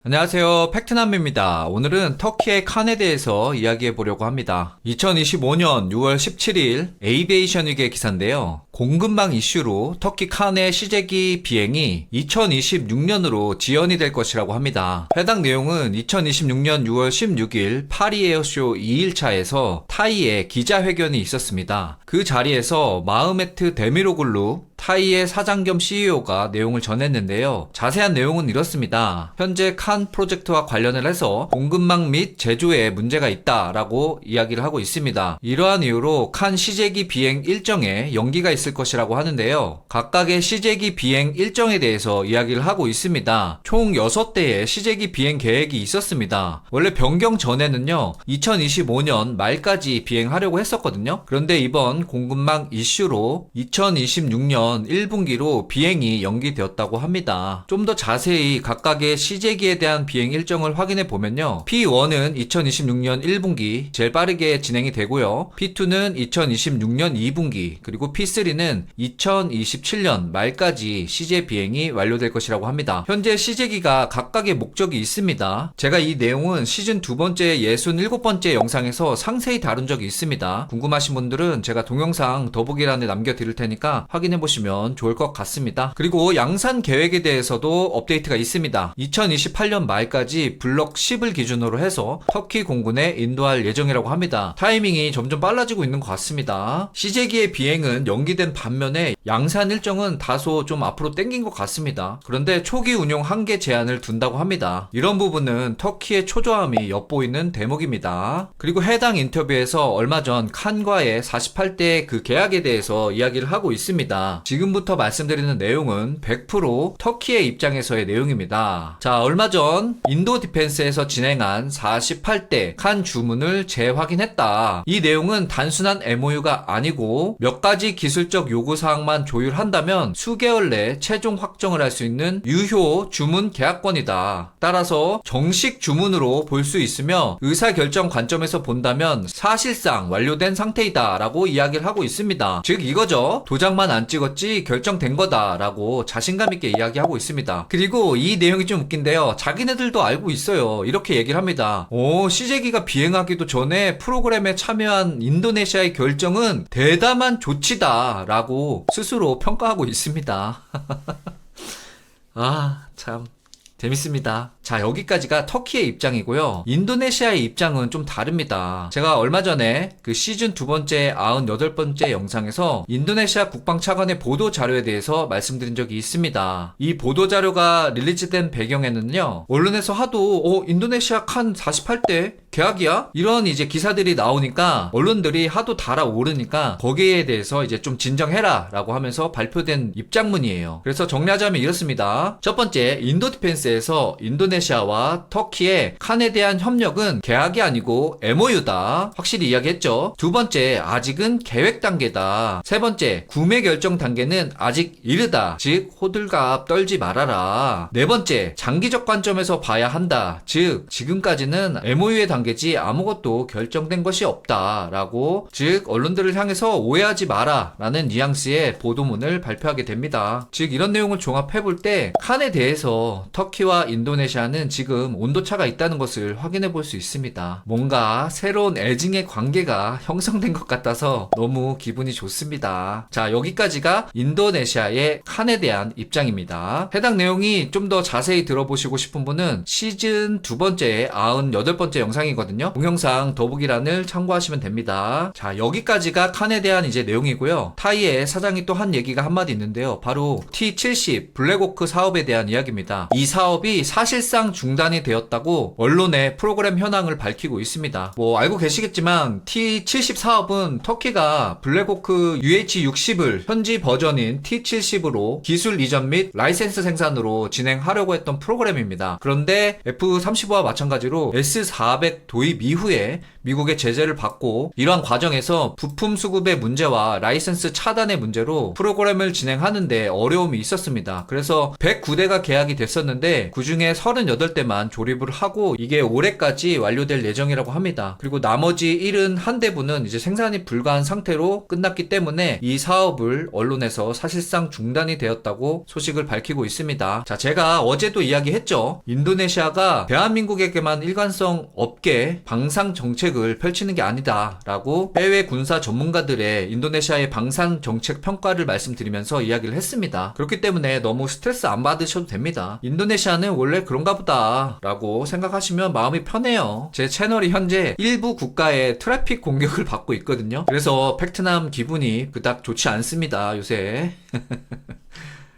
안녕하세요. 팩트남입니다. 오늘은 터키의 칸에 대해서 이야기해 보려고 합니다. 2025년 6월 17일 에이비에이션 위기의 기사인데요. 공급망 이슈로 터키 칸의 시제기 비행이 2026년으로 지연이 될 것이라고 합니다. 해당 내용은 2026년 6월 16일 파리 에어쇼 2일차에서 타이의 기자회견이 있었습니다. 그 자리에서 마흐메트 데미로글루 타이의 사장 겸 CEO가 내용을 전했는데요. 자세한 내용은 이렇습니다. 현재 칸 프로젝트와 관련을 해서 공급망 및 제조에 문제가 있다라고 이야기를 하고 있습니다. 이러한 이유로 칸 시제기 비행 일정에 연기가 있을 것이라고 하는데요. 각각의 시제기 비행 일정에 대해서 이야기를 하고 있습니다. 총 6대의 시제기 비행 계획이 있었습니다. 원래 변경 전에는요, 2025년 말까지 비행하려고 했었거든요. 그런데 이번 공급망 이슈로 2026년 1분기로 비행이 연기되었다고 합니다. 좀 더 자세히 각각의 시제기에 대한 비행 일정을 확인해 보면요. P1은 2026년 1분기 제일 빠르게 진행이 되고요. P2는 2026년 2분기, 그리고 P3는 2027년 말까지 시제 비행이 완료될 것이라고 합니다. 현재 시제기가 각각의 목적이 있습니다. 제가 이 내용은 시즌 2번째 67번째 영상에서 상세히 다룬 적이 있습니다. 궁금하신 분들은 제가 동영상 더보기란에 남겨드릴 테니까 확인해 보시면 좋을 것 같습니다. 그리고 양산 계획에 대해서도 업데이트가 있습니다. 2028년 말까지 블록 10을 기준으로 해서 터키 공군에 인도할 예정이라고 합니다. 타이밍이 점점 빨라지고 있는 것 같습니다. 시제기의 비행은 연기된 반면에 양산 일정은 다소 좀 앞으로 당긴 것 같습니다. 그런데 초기 운용 한계 제한을 둔다고 합니다. 이런 부분은 터키의 초조함이 엿보이는 대목입니다. 그리고 해당 인터뷰에서 얼마 전 칸과의 48대 그 계약에 대해서 이야기를 하고 있습니다. 지금부터 말씀드리는 내용은 100% 터키의 입장에서의 내용입니다. 자, 얼마 전 인도 디펜스에서 진행한 48대 칸 주문을 재확인했다. 이 내용은 단순한 MOU가 아니고 몇 가지 기술적 요구사항만 조율한다면 수개월 내 최종 확정을 할 수 있는 유효 주문 계약권이다. 따라서 정식 주문으로 볼 수 있으며 의사결정 관점에서 본다면 사실상 완료된 상태이다 라고 이야기를 하고 있습니다. 즉 이거죠. 도장만 안 찍었지 결정된 거다 라고 자신감 있게 이야기하고 있습니다. 그리고 이 내용이 좀 웃긴데요. 자기네들도 알고 있어요. 이렇게 얘기를 합니다. 시제기가 비행하기도 전에 프로그램에 참여한 인도네시아의 결정은 대담한 조치다 라고 스스로 평가하고 있습니다. 아, 참 재밌습니다. 자, 여기까지가 터키의 입장이고요. 인도네시아의 입장은 좀 다릅니다. 제가 얼마 전에 그 시즌 2번째 98번째 영상에서 인도네시아 국방차관의 보도 자료에 대해서 말씀드린 적이 있습니다. 이 보도 자료가 릴리즈된 배경에는요, 언론에서 하도 인도네시아 칸 48대 계약이야? 이런 이제 기사들이 나오니까 언론들이 하도 달아오르니까 거기에 대해서 이제 좀 진정해라 라고 하면서 발표된 입장문이에요. 그래서 정리하자면 이렇습니다. 첫 번째, 인도 디펜스에서 인도네시아와 터키의 칸에 대한 협력은 계약이 아니고 MOU다. 확실히 이야기했죠. 두 번째, 아직은 계획 단계다. 세 번째, 구매 결정 단계는 아직 이르다. 즉 호들갑 떨지 말아라. 네 번째, 장기적 관점에서 봐야 한다. 즉 지금까지는 MOU의 단계지 아무것도 결정된 것이 없다 라고, 즉 언론들을 향해서 오해하지 마라 라는 뉘앙스의 보도문을 발표하게 됩니다. 즉 이런 내용을 종합해볼 때 칸에 대해서 터키와 인도네시아는 지금 온도차가 있다는 것을 확인해 볼 수 있습니다. 뭔가 새로운 애증의 관계가 형성된 것 같아서 너무 기분이 좋습니다. 자, 여기까지가 인도네시아의 칸에 대한 입장입니다. 해당 내용이 좀 더 자세히 들어보시고 싶은 분은 시즌 2번째 98번째 영상이거든요. 동영상 더보기란을 참고하시면 됩니다. 자, 여기까지가 칸에 대한 이제 내용이고요. 타이의 사장이 또 한 얘기가 한마디 있는데요. 바로 T-70 블랙호크 사업에 대한 이야기입니다. 이 사업이 사실상 중단이 되었다고 언론에 프로그램 현황을 밝히고 있습니다. 알고 계시겠지만 T-70 사업은 터키가 블랙호크 UH-60을 현지 버전인 T-70으로 기술 이전 및 라이센스 생산으로 진행하려고 했던 프로그램입니다. 그런데 F-35와 마찬가지로 S-400 도입 이후에 미국의 제재를 받고, 이러한 과정에서 부품 수급의 문제와 라이센스 차단의 문제로 프로그램을 진행하는데 어려움이 있었습니다. 그래서 109대가 계약이 됐었는데 그중에 38대만 조립을 하고 이게 올해까지 완료될 예정이라고 합니다. 그리고 나머지 71대분은 이제 생산이 불가한 상태로 끝났기 때문에 이 사업을 언론에서 사실상 중단이 되었다고 소식을 밝히고 있습니다. 자, 제가 어제도 이야기했죠. 인도네시아가 대한민국에게만 일관성 없게 방산 정책을 펼치는 게 아니다 라고 해외 군사 전문가들의 인도네시아의 방산 정책 평가를 말씀드리면서 이야기를 했습니다. 그렇기 때문에 너무 스트레스 안 받으셔도 됩니다. 인도네시아는 원래 그런가 보다 라고 생각하시면 마음이 편해요. 제 채널이 현재 일부 국가의 트래픽 공격을 받고 있거든요. 그래서 팩트남 기분이 그닥 좋지 않습니다, 요새.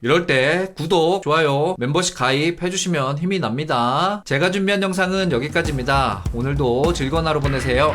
이럴 때 구독, 좋아요, 멤버십 가입 해주시면 힘이 납니다. 제가 준비한 영상은 여기까지입니다. 오늘도 즐거운 하루 보내세요.